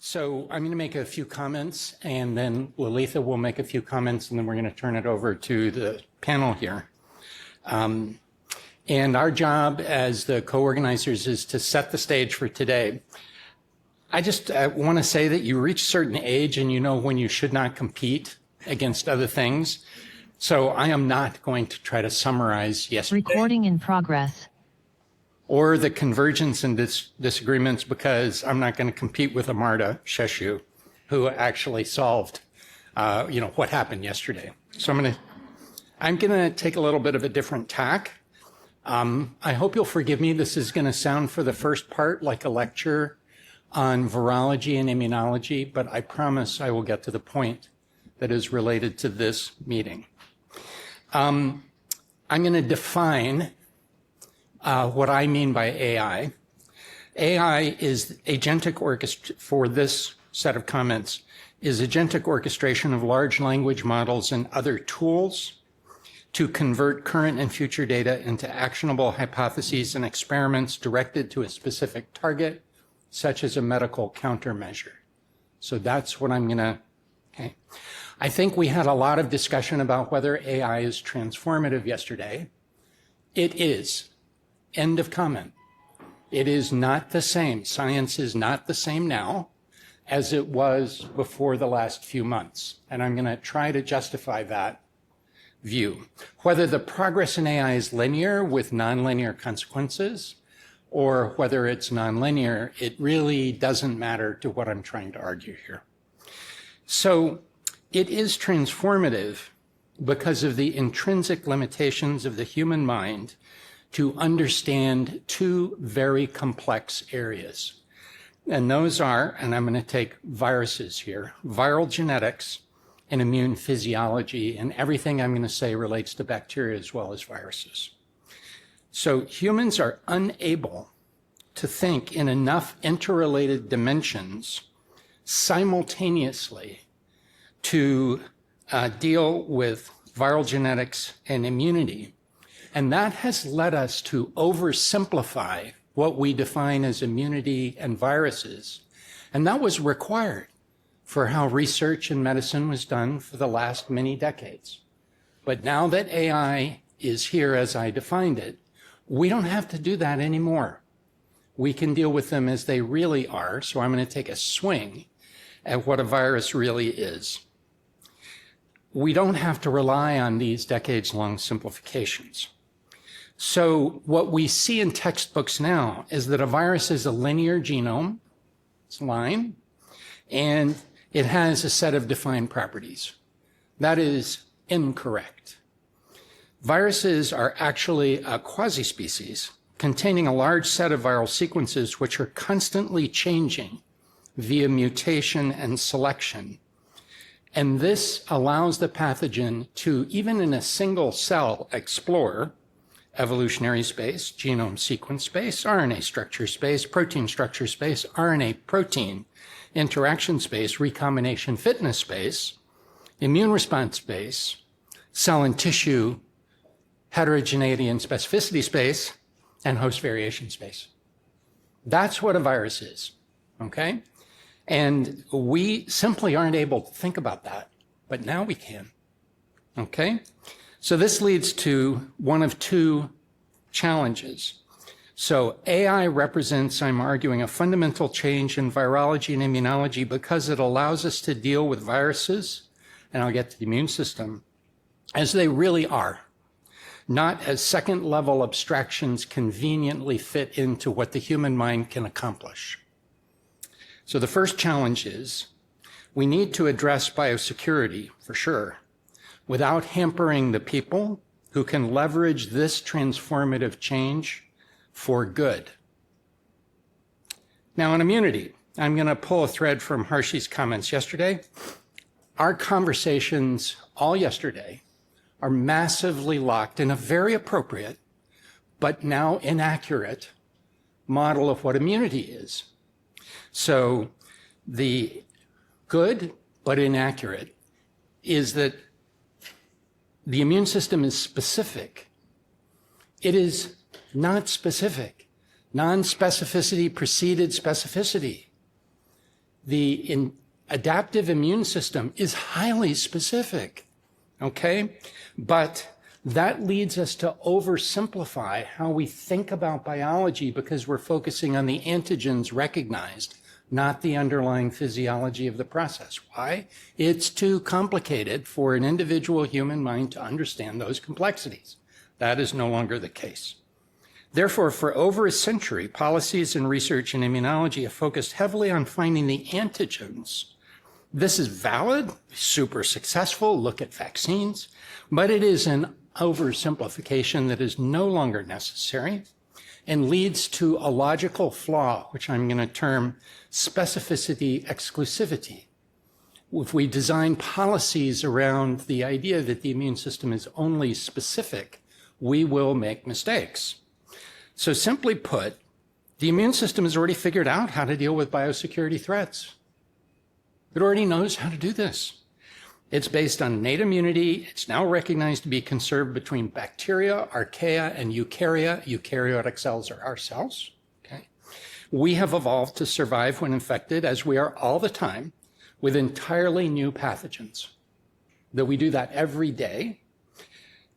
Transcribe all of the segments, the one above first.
So I'm going to make a few comments, and then Lalitha will make a few comments, and then we're going to turn it over to the panel here. And our job as the co-organizers is to set the stage for today. I just want to say that you reach a certain age and you know when you should not compete against other things. So I am not going to try to summarize yesterday. Recording in progress. Or the convergence and disagreements, because I'm not going to compete with Amartya Sheshu, who actually solved, what happened yesterday. So I'm going to take a little bit of a different tack. I hope you'll forgive me. This is going to sound for the first part like a lecture on virology and immunology, but I promise I will get to the point that is related to this meeting. I'm going to define what I mean by AI. AI is agentic orchestration, for this set of comments, is agentic orchestration of large language models and other tools to convert current and future data into actionable hypotheses and experiments directed to a specific target, such as a medical countermeasure. So that's what I'm gonna, okay. I think we had a lot of discussion about whether AI is transformative yesterday. It is. End of comment. It is not the same. Science is not the same now as it was before the last few months. And I'm going to try to justify that view. Whether the progress in AI is linear with nonlinear consequences or whether it's nonlinear, it really doesn't matter to what I'm trying to argue here. So it is transformative because of the intrinsic limitations of the human mind to understand two very complex areas. And those are, and I'm going to take viruses here, viral genetics and immune physiology, and everything I'm going to say relates to bacteria as well as viruses. So humans are unable to think in enough interrelated dimensions simultaneously to deal with viral genetics and immunity. And that has led us to oversimplify what we define as immunity and viruses. And that was required for how research in medicine was done for the last many decades. But now that AI is here as I defined it, we don't have to do that anymore. We can deal with them as they really are. So I'm going to take a swing at what a virus really is. We don't have to rely on these decades-long simplifications. So what we see in textbooks now is that a virus is a linear genome, it's a line, and it has a set of defined properties. That is incorrect. Viruses are actually a quasi-species containing a large set of viral sequences which are constantly changing via mutation and selection. And this allows the pathogen to, even in a single cell, explore evolutionary space, genome sequence space, RNA structure space, protein structure space, RNA protein interaction space, recombination fitness space, immune response space, cell and tissue heterogeneity and specificity space, and host variation space. That's what a virus is, okay? And we simply aren't able to think about that, but now we can, okay? So this leads to one of two challenges. So AI represents, I'm arguing, a fundamental change in virology and immunology because it allows us to deal with viruses, and I'll get to the immune system, as they really are, not as second-level abstractions conveniently fit into what the human mind can accomplish. So the first challenge is we need to address biosecurity, for sure, without hampering the people who can leverage this transformative change for good. Now, on immunity, I'm going to pull a thread from Harshi's comments yesterday. Our conversations all yesterday are massively locked in a very appropriate, but now inaccurate, model of what immunity is. So the good, but inaccurate, is that the immune system is specific. It is not specific. Non-specificity preceded specificity. The adaptive immune system is highly specific, okay? But that leads us to oversimplify how we think about biology because we're focusing on the antigens recognized, not the underlying physiology of the process. Why? It's too complicated for an individual human mind to understand those complexities. That is no longer the case. Therefore, for over a century, policies and research in immunology have focused heavily on finding the antigens. This is valid, super successful, look at vaccines, but it is an oversimplification that is no longer necessary and leads to a logical flaw, which I'm going to term specificity exclusivity. If we design policies around the idea that the immune system is only specific, we will make mistakes. So simply put, the immune system has already figured out how to deal with biosecurity threats. It already knows how to do this. It's based on innate immunity. It's now recognized to be conserved between bacteria, archaea, and eukarya. Eukaryotic cells are our cells. Okay? We have evolved to survive when infected, as we are all the time, with entirely new pathogens. That we do that every day.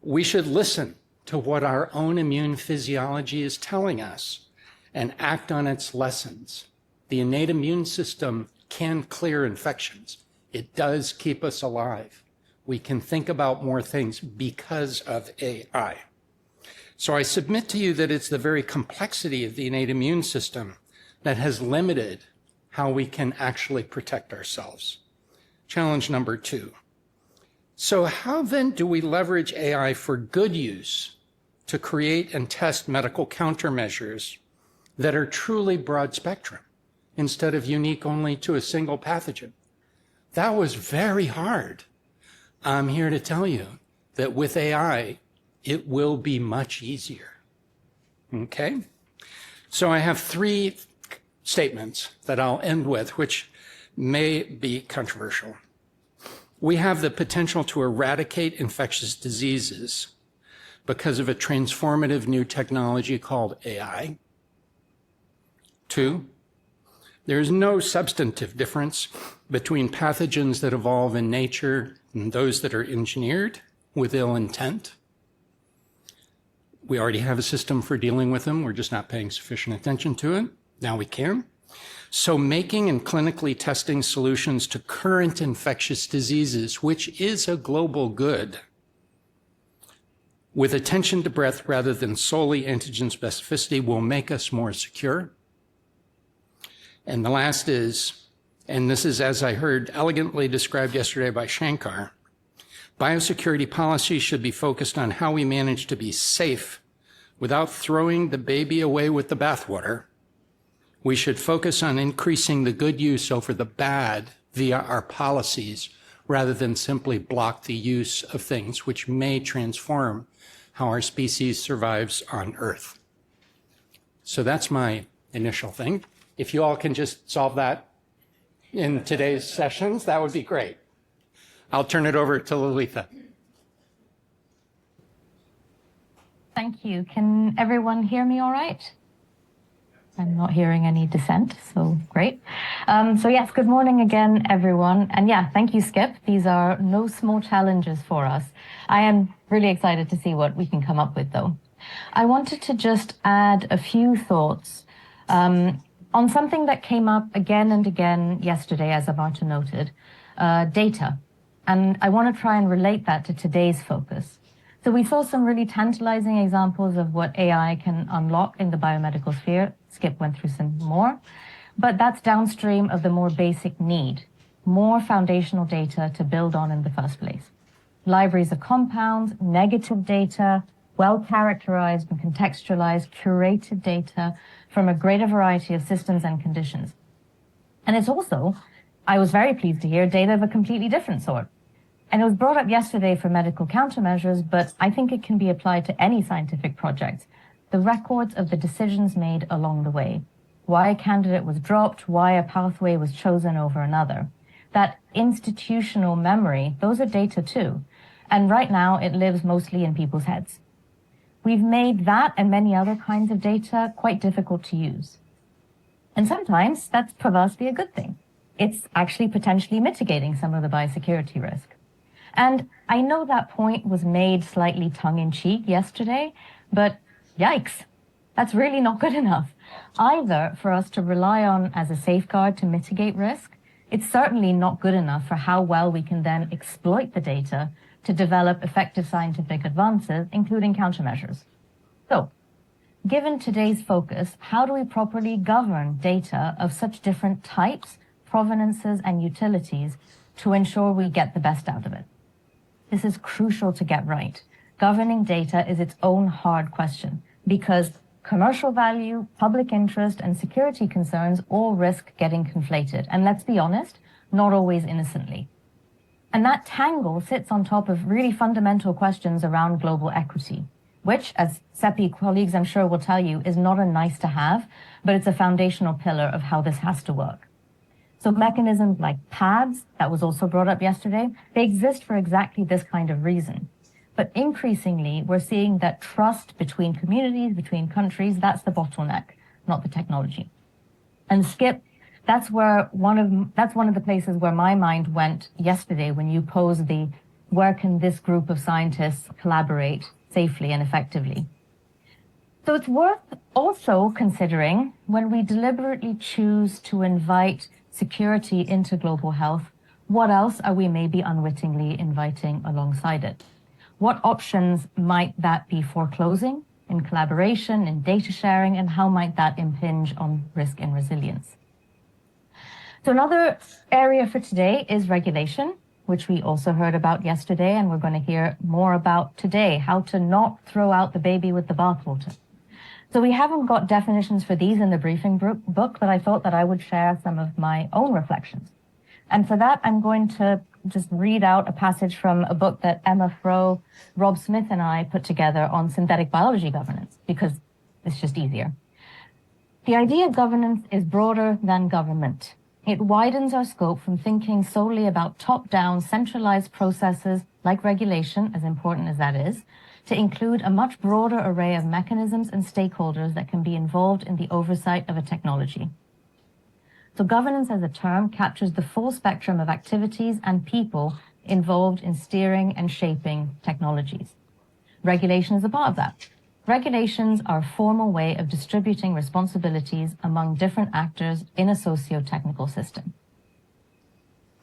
We should listen to what our own immune physiology is telling us and act on its lessons. The innate immune system can clear infections. It does keep us alive. We can think about more things because of AI. So I submit to you that it's the very complexity of the innate immune system that has limited how we can actually protect ourselves. Challenge number 2. So how then do we leverage AI for good use to create and test medical countermeasures that are truly broad spectrum instead of unique only to a single pathogen? That was very hard. I'm here to tell you that with AI, it will be much easier. Okay? So I have 3 statements that I'll end with, which may be controversial. We have the potential to eradicate infectious diseases because of a transformative new technology called AI. 2, there is no substantive difference between pathogens that evolve in nature and those that are engineered with ill intent. We already have a system for dealing with them. We're just not paying sufficient attention to it. Now we can. So making and clinically testing solutions to current infectious diseases, which is a global good, with attention to breadth rather than solely antigen specificity, will make us more secure. And the last is, and this is as I heard elegantly described yesterday by Shankar, biosecurity policy should be focused on how we manage to be safe without throwing the baby away with the bathwater. We should focus on increasing the good use over the bad via our policies rather than simply block the use of things which may transform how our species survives on Earth. So that's my initial thing. If you all can just solve that in today's sessions, that would be great. I'll turn it over to Lalitha. Thank you. Can everyone hear me all right? I'm not hearing any dissent, so great. So yes, good morning again, everyone. And yeah, thank you, Skip. These are no small challenges for us. I am really excited to see what we can come up with, though. I wanted to just add a few thoughts on something that came up again and again yesterday, as Amartya noted, data. And I want to try and relate that to today's focus. So we saw some really tantalizing examples of what AI can unlock in the biomedical sphere. Skip went through some more, but that's downstream of the more basic need, more foundational data to build on in the first place. Libraries of compounds, negative data, well-characterized and contextualized, curated data from a greater variety of systems and conditions. And it's also, I was very pleased to hear, data of a completely different sort. And it was brought up yesterday for medical countermeasures, but I think it can be applied to any scientific project. The records of the decisions made along the way. Why a candidate was dropped, why a pathway was chosen over another. That institutional memory, those are data too. And right now it lives mostly in people's heads. We've made that and many other kinds of data quite difficult to use. And sometimes that's perversely a good thing. it's actually potentially mitigating some of the biosecurity risk. And I know that point was made slightly tongue-in-cheek yesterday, but yikes, that's really not good enough. Either for us to rely on as a safeguard to mitigate risk, it's certainly not good enough for how well we can then exploit the data to develop effective scientific advances, including countermeasures. So, given today's focus, how do we properly govern data of such different types, provenances, and utilities to ensure we get the best out of it? This is crucial to get right. Governing data is its own hard question because commercial value, public interest, and security concerns all risk getting conflated. And let's be honest, not always innocently. And that tangle sits on top of really fundamental questions around global equity, which, as CEPI colleagues I'm sure will tell you, is not a nice to have, but it's a foundational pillar of how this has to work. So mechanisms like PADs, that was also brought up yesterday, they exist for exactly this kind of reason. But increasingly, we're seeing that trust between communities, between countries, that's the bottleneck, not the technology. And Skip, that's one of the places where my mind went yesterday when you posed the where can this group of scientists collaborate safely and effectively. So it's worth also considering when we deliberately choose to invite security into global health, what else are we maybe unwittingly inviting alongside it? What options might that be foreclosing in collaboration, in data sharing, and how might that impinge on risk and resilience? So another area for today is regulation, which we also heard about yesterday, and we're going to hear more about today, how to not throw out the baby with the bathwater. So we haven't got definitions for these in the briefing book, but I thought that I would share some of my own reflections. And for that, I'm going to just read out a passage from a book that Emma Froh, Rob Smith, and I put together on synthetic biology governance, because it's just easier. The idea of governance is broader than government. It widens our scope from thinking solely about top-down centralized processes like regulation, as important as that is, to include a much broader array of mechanisms and stakeholders that can be involved in the oversight of a technology. So governance as a term captures the full spectrum of activities and people involved in steering and shaping technologies. Regulation is a part of that. Regulations are a formal way of distributing responsibilities among different actors in a socio-technical system.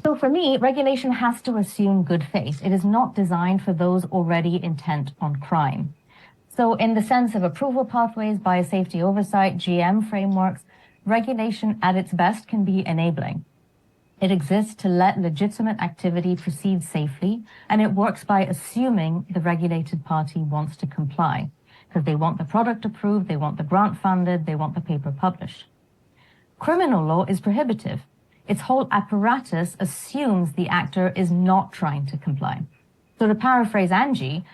So for me, regulation has to assume good faith. It is not designed for those already intent on crime. So in the sense of approval pathways, biosafety oversight, GM frameworks, regulation at its best can be enabling. It exists to let legitimate activity proceed safely, and it works by assuming the regulated party wants to comply, because they want the product approved, they want the grant funded, they want the paper published. Criminal law is prohibitive. Its whole apparatus assumes the actor is not trying to comply. So to paraphrase Angie,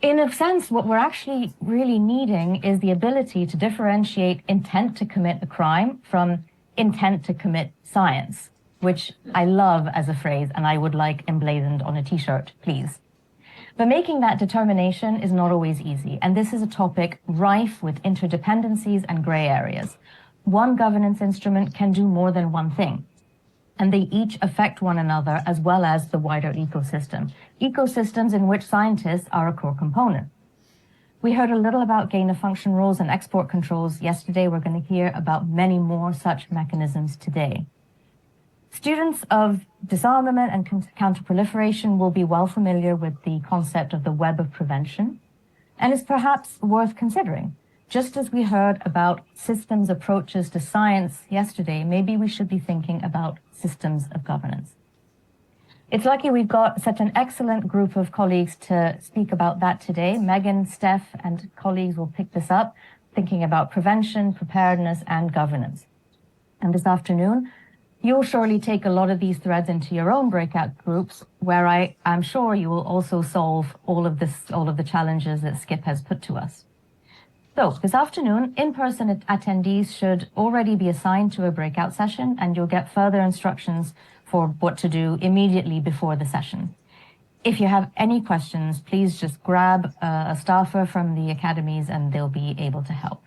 in a sense, what we're actually really needing is the ability to differentiate intent to commit a crime from intent to commit science, which I love as a phrase and I would like emblazoned on a t-shirt, please. But making that determination is not always easy, and this is a topic rife with interdependencies and gray areas. One governance instrument can do more than one thing, and they each affect one another as well as the wider ecosystem, ecosystems in which scientists are a core component. We heard a little about gain-of-function rules and export controls yesterday. We're going to hear about many more such mechanisms today. Students of disarmament and counterproliferation will be well familiar with the concept of the web of prevention, and it's perhaps worth considering. Just as we heard about systems approaches to science yesterday, maybe we should be thinking about systems of governance. It's lucky we've got such an excellent group of colleagues to speak about that today. Megan, Steph, and colleagues will pick this up, thinking about prevention, preparedness, and governance. And this afternoon, you'll surely take a lot of these threads into your own breakout groups, where I'm sure you will also solve all of the challenges that Skip has put to us. So this afternoon, in-person attendees should already be assigned to a breakout session, and you'll get further instructions for what to do immediately before the session. If you have any questions, please just grab a staffer from the academies and they'll be able to help.